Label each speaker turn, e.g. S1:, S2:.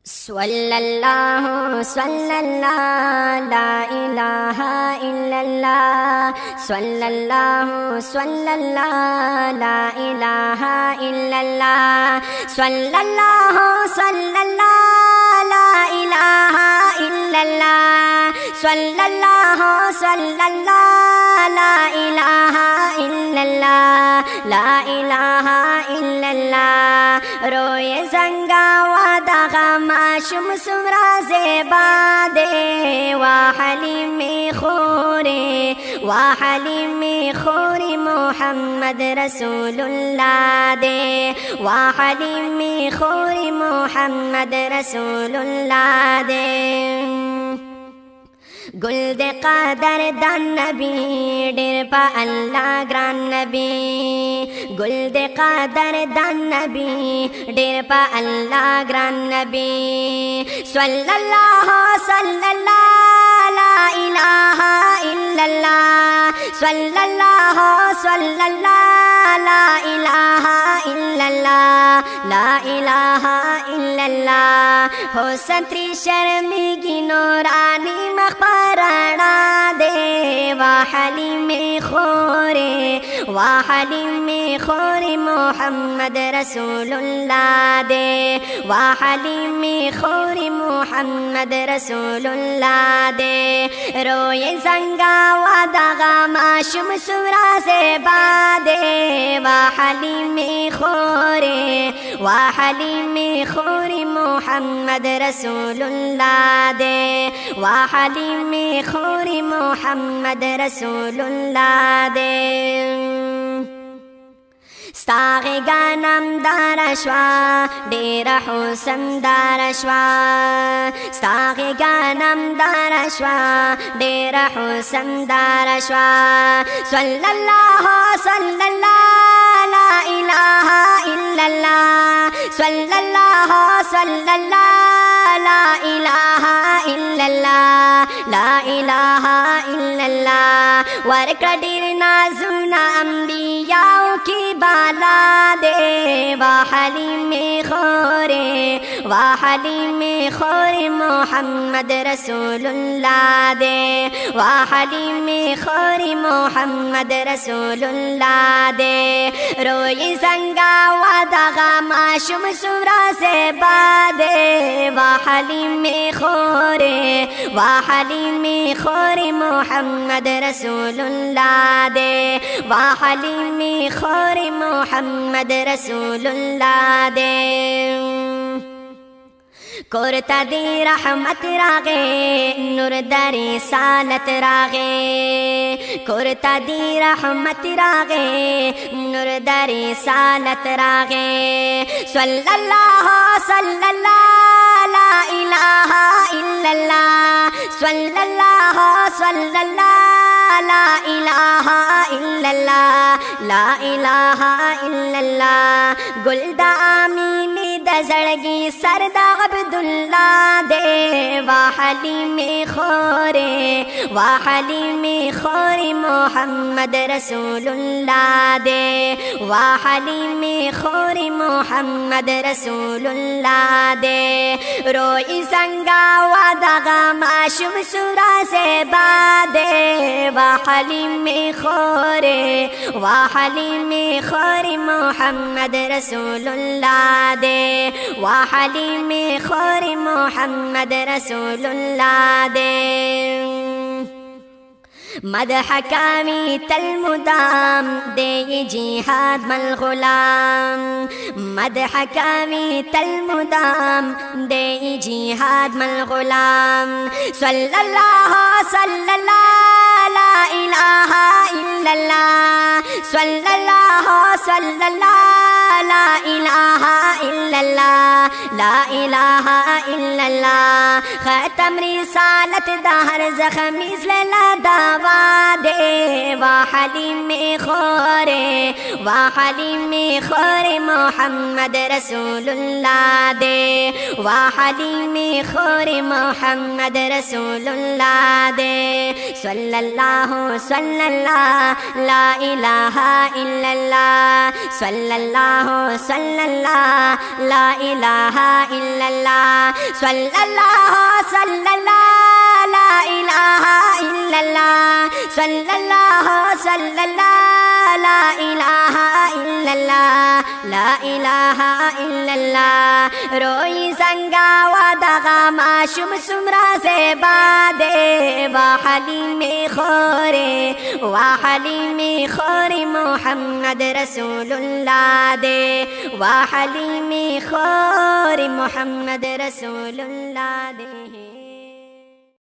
S1: सल्लल्लाहु सल्लल्लाहु ला इलाहा इल्लल्लाह सल्लल्लाहु सल्लल्लाहु ला इलाहा इल्लल्लाह सल्लल्लाहु सल्लल्लाहु ला इलाहा इल्लल्लाह सल्लल्लाहु सल्लल्लाहु ला इलाहा इल्लल्लाह ला इलाहा इल्लल्लाह। रोए जंगा वादा माशुम सुमरा ज़ेबा दे वाहलीम खोरे वाहलीम खोरे मोहम्मद रसूलुल्लाह दे वाहलीम खोरे मोहम्मद रसूलुल्लाह दे। गुल्द क़दर दान नबी डेर पा अल्लाह ग्रान नबी गुल्द क़दर दान नबी डेर पा अल्लाह ग्रान नबी सल्लल्लाहु सल्लल्लाहु ला इलाहा इल्लल्लाह सल्लल्लाहु सल्लल्लाहु ला इलाहा इल्लल्लाह ला इलाहा इल्लल्लाह। हो सत्री शर्मिगी नूरानी मक़बराना दे वाहलीम खोरे मोहम्मद रसूलुल्लाह दे वाहलीम खोरे मोहम्मद रसूलुल्लाह दे। रोए जंगा वादा माशुम सुरा से बादे वाहलीम खोरे मोहम्मद रसूलुल्लाह दे वाहलीम खोरे मोहम्मद रसूलुल्लाह दे। स्तागे गानम दारश्वा डेरा हुसन दारश्वा स्तागे गानम दारश्वा डेरा हुसन दारश्वा सल्लल्लाहु सल्लल्लाहु ला इलाहा इल्लल्लाह सल्लल्लाहु सल्लल्लाहु ला इलाहा इल्लल्लाह ला इलाहा इल्लल्लाह। वरकडिर नाजुना अंबियाओं की बाला दे वाहलीम खोरे मोहम्मद रसूलुल्लाह दे वाहलीम खोरे मोहम्मद रसूलुल्लाह दे। रोई जंगा वादा माशुम सुरा से बादे वाहलीम खोरे मोहम्मद रसूलुल्लाह दे वाहलीम खोरे मोहम्मद रसूलुल्लाह दे। कुर्ता दी रहमत रागे नूर दरी सालत रागे कुर्ता दी रहमत रागे नूर दरी सालत रागे सल्लल्लाहु सल्लल्लाहु ला इलाहा इल्लल्लाह सल्लल्लाहु सल्लल्लाहु ला इलाहा इल्लल्लाह ला इलाहा इल्लल्लाह। गुलदा आमीनी दजड़गी सरदा अब्दुल्लाह दे वाहलीम खोरे मोहम्मद रसूलुल्लाह दे वाहलीम खोरे मोहम्मद रसूलुल्लाह दे। रोई जंगा वादा माशुम सुरा से बादे वाहलीम खोरे मोहम्मद रसूलुल्लाह दे वाहलीम खोरे मोहम्मद रसूलुल्लाह दे। मदह कामी तल मुदाम दे जिहाद मल गुलाम मदह कामी तल मुदाम दे जिहाद मल गुलाम सल्लल्लाहु सल्लल्लाहु ला इलाहा इल्लल्लाह सल्लल्लाहु सल्लल्लाहु ला इलाहा इल्लल्लाह ला इलाहा इल्लल्लाह। खत्म रिसालत दहर ज़ख़मीज़ लला दावा दे वाहलीम खोरे मोहम्मद रसूलुल्लाह दे वाहलीम खोरे मोहम्मद रसूलुल्लाह दे सल्लल्लाहु सल्लल्लाहु ला इलाहा इल्लल्लाह सल्लल्लाहु सल्लल्लाहु ला इलाहा इल्लल्लाह सल्लल्लाहु सल्लल्लाहु ला इलाहा इल्लल्लाह सल्लल्लाहु सल्लल्लाहु ला इलाहा इल्लल्लाह ला इलाहा इल्लल्लाह रोई संगावा दगा माशुम सुमरा से बादे वाहलीमे खोरे मोहम्मद रसूलुल्लाह दे वाहलीमे खोरे मोहम्मद रसूलुल्लाह दे।